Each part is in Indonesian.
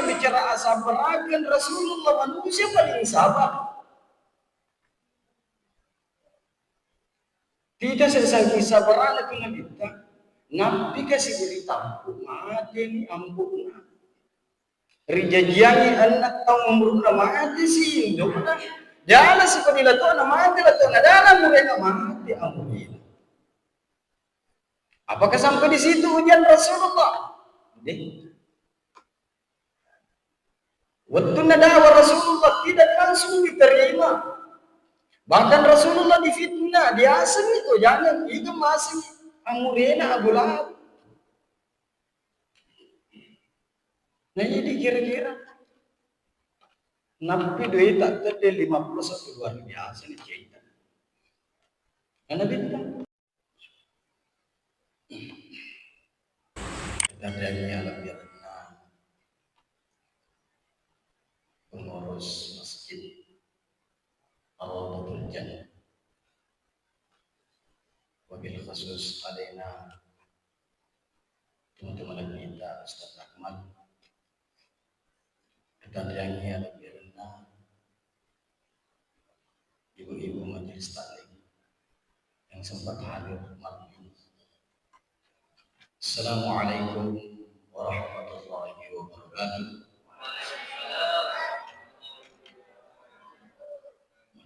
ulama bicara sabar akan Rasulullah manusia paling sabar. Tidak sesangki sabar itu Nabi kita. Nabi kasih berita, mati ni ampun. Rijajiangi anak tahu membunuh mati sih, dona. Jangan seperti itu anak mati lah tuh, dalam mereka mati ampun. Apakah sampai di situ ujian Rasulullah? Waktu nadawa Rasulullah tidak langsung diterima. Bahkan Rasulullah difitnah, diasem itu, jangan itu masih amurena Abu Lahab. Nah jadi kira-kira Nabi duit tak terde 51 luar biasa nih cerita. Karena bintang. Dan dia lebih rendah pengurus masjid Al-Rawdatul Jannah. Wabil khusus adena teman-teman kita Ustaz Ahmad. Dan yang lebih rendah ibu-ibu majelis taklim yang sempat hadir malam ini. Assalamualaikum warahmatullahi wabarakatuh.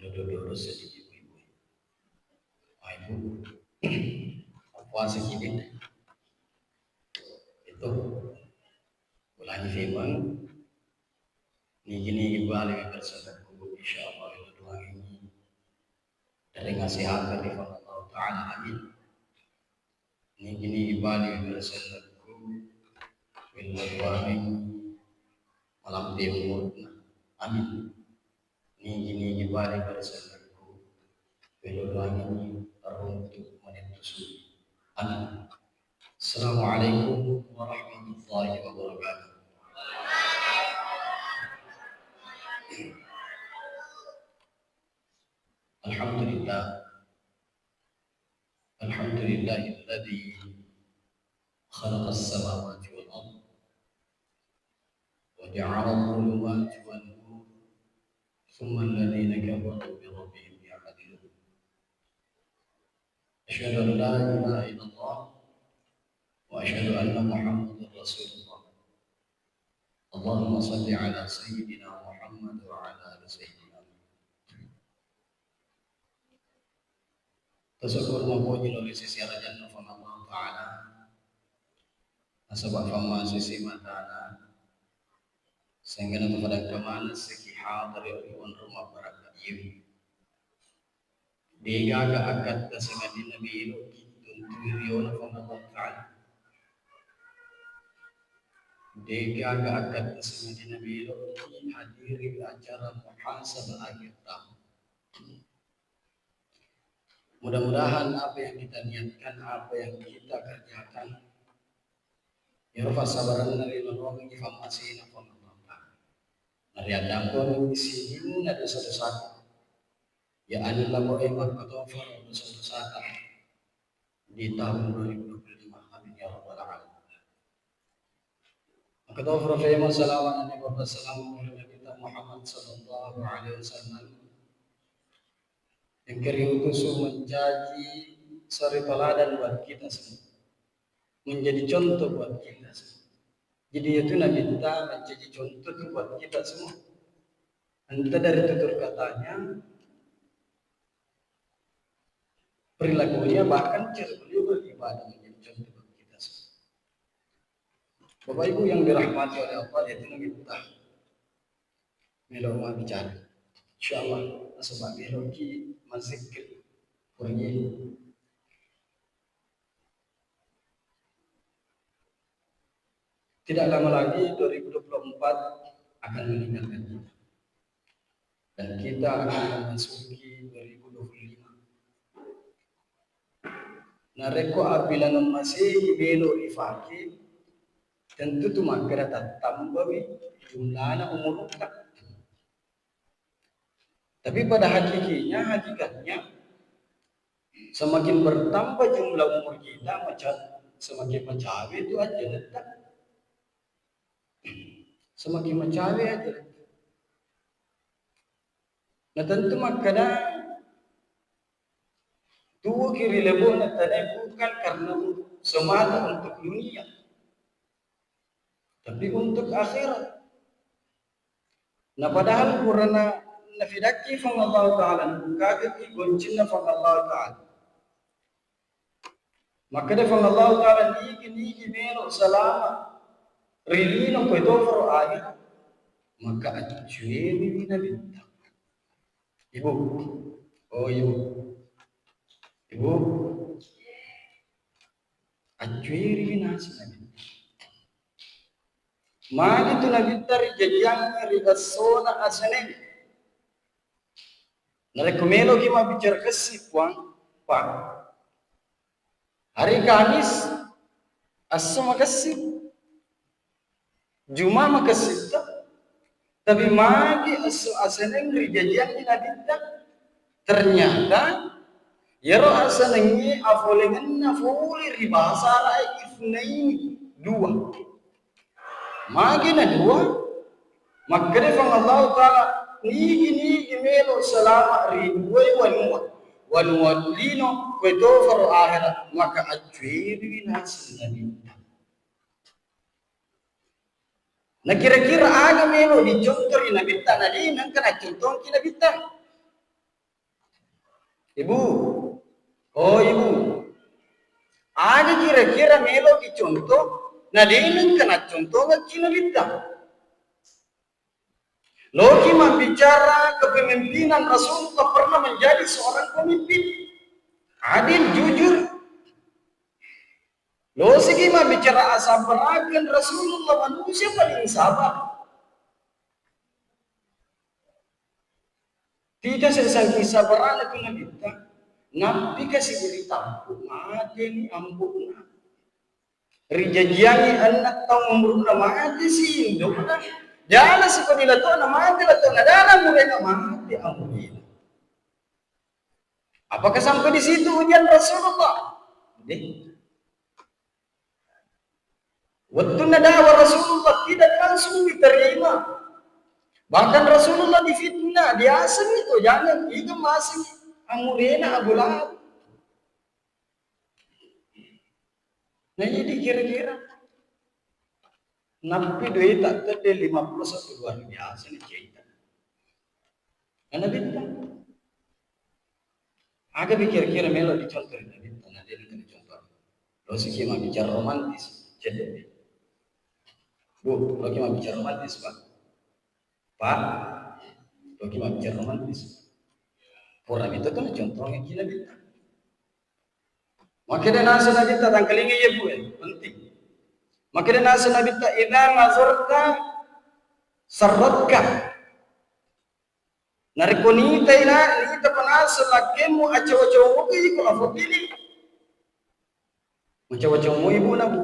Duduk sedikit ibu. Ibu, apa sedikit? Itu ulangi firman. Ini balik bersabarku insyaallah itu doa ini dari nasihat dari Allah Taala amin. Ini balik bersabarku doa ini malam timur amin. Ini balik bersabarku doa ini teruntuk menentusu amin. Assalamualaikum warahmatullahi wabarakatuh. Alhamdulillahilladzi khalaqa as-samawati wal ardh wa ja'ala adh-dhulumati wan nur thumma alladhina kafaru bi rabbihim ya'dilun. Asyhadu an la ilaha illallah wa asyhadu anna Muhammadar Rasulullah. Allahumma shalli ala sayyidina Muhammad wa ala ali sayyidina. Tasyukur mapuji oleh sisi rajan nufan Allah Ta'ala nasabak fama sisi matana sehingga kepada kemana seki hadari oleh rumah barakat yumi digaga akad sehingga di Nabi Iloki tunturio nufan Allah Ta'ala digaga akad sehingga di Nabi Iloki hadiri acara muhasabah akhir tahun. Mudah-mudahan apa yang kita niatkan, apa yang kita kerjakan, ya Rafa sabaran dari Allah informasi apa Allah. Dari ada pun di sini ada satu-satu. Ya anilah mu'imah katofar satu-satu di tahun 2025. Amin ya Rabbal Alamin. Katofar fa'imah salawan Nabi Muhammad Muhammad sallallahu alaihi wasallam. Yang keriutusu menjadi suri teladan buat kita semua, menjadi contoh buat kita semua. Jadi itu Nabi kita menjadi contoh buat kita semua. Entah dari tutur katanya, perilakunya, bahkan cara beliau beribadah menjadi contoh buat kita semua. Bapak Ibu yang dirahmati oleh Allah, itu Nabi kita. Melawan bicara. Insyaallah sebagai rogi mazikir pergi tidak lama lagi 2024 akan meninggalkan kita dan kita akan memasuki 2025. Nareko apabila masih belo ifaki tentu tu makara tambah jumlahnya umur kita. Tapi pada hakikatnya semakin bertambah jumlah umur kita, semakin mencapai itu aja letak. semakin mencawe aja. Nah tentu makanya dua kiri lebo na tadi bukan karena semata untuk dunia, tapi untuk akhirat. Nah padahal kurana nafidaki fang Allah Ta'ala kaget ki goncina fang Allah Ta'ala. Maka dia fang Allah Ta'ala niki meno selama rilino ko ito for akhir. Maka acueri na bintang. Ibu, oh ibu, acueri na sinabi. Magi tu nabitari jajang rigasona asanen. Narekomelo ki mabicara kasih puang pak. Hari Kamis asa makasih, Juma makasih tapi magi asanen rijajang ni nabita ternyata yaro asanengi afolengan afoli ribasa rai ifnaini dua. Magi na dua, makanya fang Allah Ta'ala nigi melo selama ribuai wanuat lino kweto faro akhirat maka acuiri nasi nabi. Nah kira-kira aga melo dicontoh nabi ta nadi nang kana contoh ki nabi ta. Ibu, oh ibu, aga kira-kira melo dicontoh nadiinin kena contoh kina bintang. Loki bicara kepemimpinan Rasulullah pernah menjadi seorang pemimpin adil, jujur. Loki bicara asabarakan Rasulullah manusia paling sabar. Tidak sesangki sabaran kena bintang. Nabi kasih berita, mati ampun. Rijajiangi anak tahu umur mati sih Indo kan jangan seperti itu na mati lah na dalam mulai na mati ampun. Apakah sampai di situ ujian Rasulullah? Waktu nadawa Rasulullah tidak langsung diterima. Bahkan Rasulullah difitnah, diasem itu jangan itu masih amurena Abu Lahab. Nah jadi kira-kira Nabi duit tak ada 51 luar biasa ni cerita. Karena bintang. Agak kira-kira melo dicontoh na bintang, ada yang dicontoh. Lo sih mah bicara romantis, jadi. Bu, lo mah bicara romantis pak. Pak, lo mah bicara romantis. Orang itu kan contohnya gila bintang. Makanya nasa nabi ta tangkalingi ya bu, penting. Makanya nasa nabi ta idza nazarta sarratka. Narikoni taina ni ta panasa lakemu acawa-cawa ki ko afotili. Acawa-cawa ibu na bu.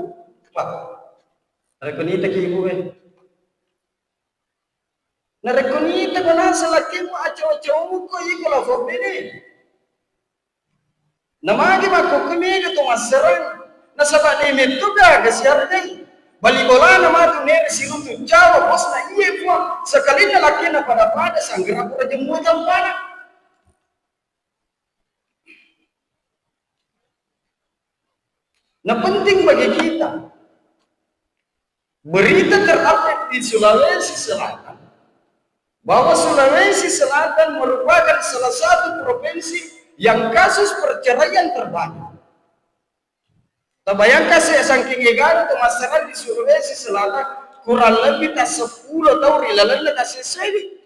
Pak. Narikoni ta ki ibu Narikoni ta panasa lakemu acawa-cawa ko ko afotili. Namagi makukumiga to masaran nasaba ni metuga gasyarday balibola nama tu ne sirutu jawa bos na iye po sekali na laki na pada sanggera pura jemu jampana na penting bagi kita berita terupdate di Sulawesi Selatan bahwa Sulawesi Selatan merupakan salah satu provinsi yang kasus perceraian terbanyak. Bayangkan saya saking negara itu masyarakat di Sulawesi Selatan kurang lebih tak 10 tahun rilalan tak selesai.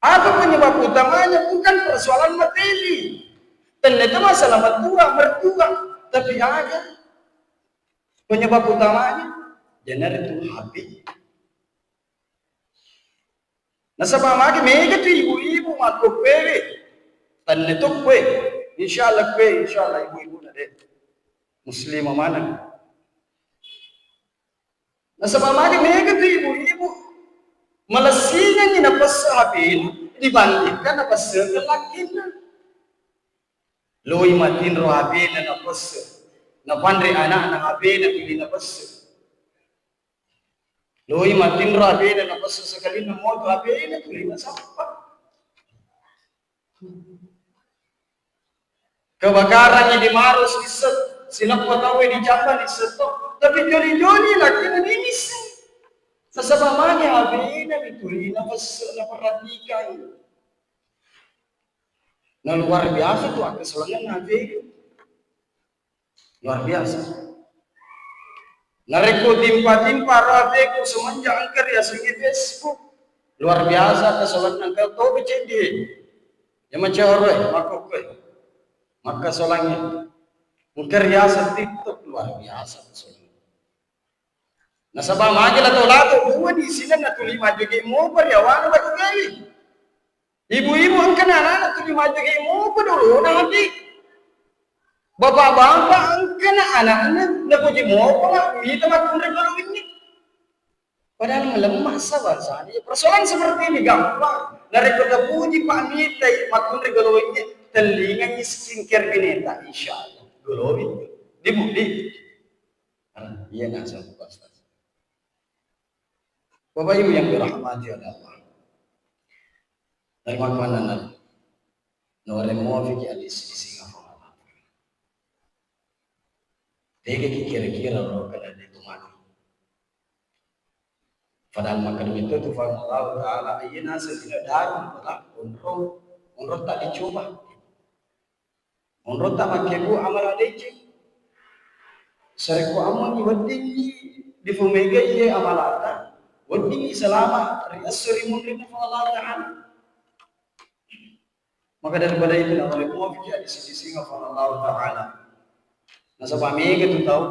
Apa penyebab utamanya? Bukan persoalan materi. Ternyata masalah mertua, tapi ada penyebab utamanya jenar itu habis. Nasabah magi mega tu ibu-ibu makuk pewe tanne tuk kwe insyaallah ibu-ibu na de muslimah mana nasabah magi mega tu ibu-ibu malasinya ni napasabin dibandingkan napasel lakin loi matin rohabin na napasel na pandri anak na HP na tuli na pas loi matin ra HP na pas sekali na mo HP na tuli na sapa kebakaran di Maros iset silap patawe di Jamban iset tapi joli-joli lagi na nimis sasabamanya HP na dituli na pas na perhatikan na luar biasa tuh keselangan HP luar biasa. Nareko timpa-timpa rabeku semenjak angker ya sengi Facebook. Luar biasa kesolan angker to becedi. Ya macam makok maka solangnya. Angker ya TikTok luar biasa kesolan. Nah sabah magi lah lato dua di sini na tuli maju ke mo peryawan batu gali. Ibu-ibu angker anak tuli maju ke mo dulu nanti. Bapak-bapak angkana anak-anak na puji mo pala minta makun regalo ini. Padahal melemah sabar saja. Persoalan seperti ini gampang. Dari kota puji Pak Mita makun regalo ini telinganya skincare bineta insyaallah. Golowi dibudi. Iya nasa puas. Bapak Ibu yang dirahmati oleh Allah. Dari mana nore mo fiki alis Tega kira-kira roh kada itu mati. Padahal makan itu tu Allah Taala ayina sesila daru pala unro tak dicoba. Unro tak makeku amal aleci. Seriku amal iwadingi di fumega ye amalata. Wadingi selama riasuri mungkin Allah Taala. Maka daripada itu nak boleh mau fikir di sisi Allah Taala. Nasa pamega tu tahu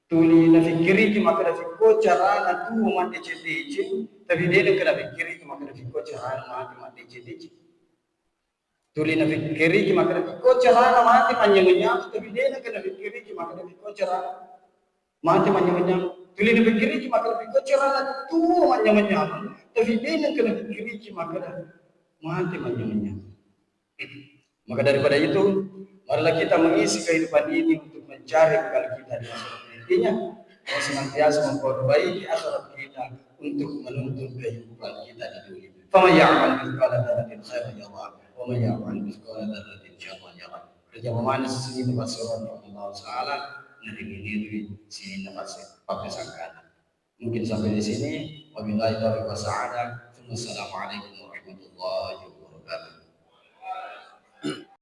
tuli na fikiri ki maka na fikko cara na tu mate chete tapi dia nak kena fikiri ki maka na fikko cara na mate chete tuli na fikiri ki maka na fikko cara na mate manyamanya tapi dia nak kena fikiri ki maka na fikko cara mate manyamanya tuli na fikiri ki maka na fikko cara na tu manyamanya tapi dia nak kena fikiri ki maka na mate manyamanya. Maka daripada itu marilah kita mengisi kehidupan ini untuk mencari bekal kita di akhirat. Intinya Allah senantiasa memperbaiki akhirat kita untuk menuntut kehidupan kita di dunia. Faman ya'mal mithqala dzarratin khairan yarah wa man ya'mal mithqala dzarratin syarran yarah. Kerja memanis sini nafasiran Allah Taala nari sini nafas pakai sangkana. Mungkin sampai di sini wabillahi taufiq wa sa'adah. Wassalamualaikum warahmatullahi wabarakatuh.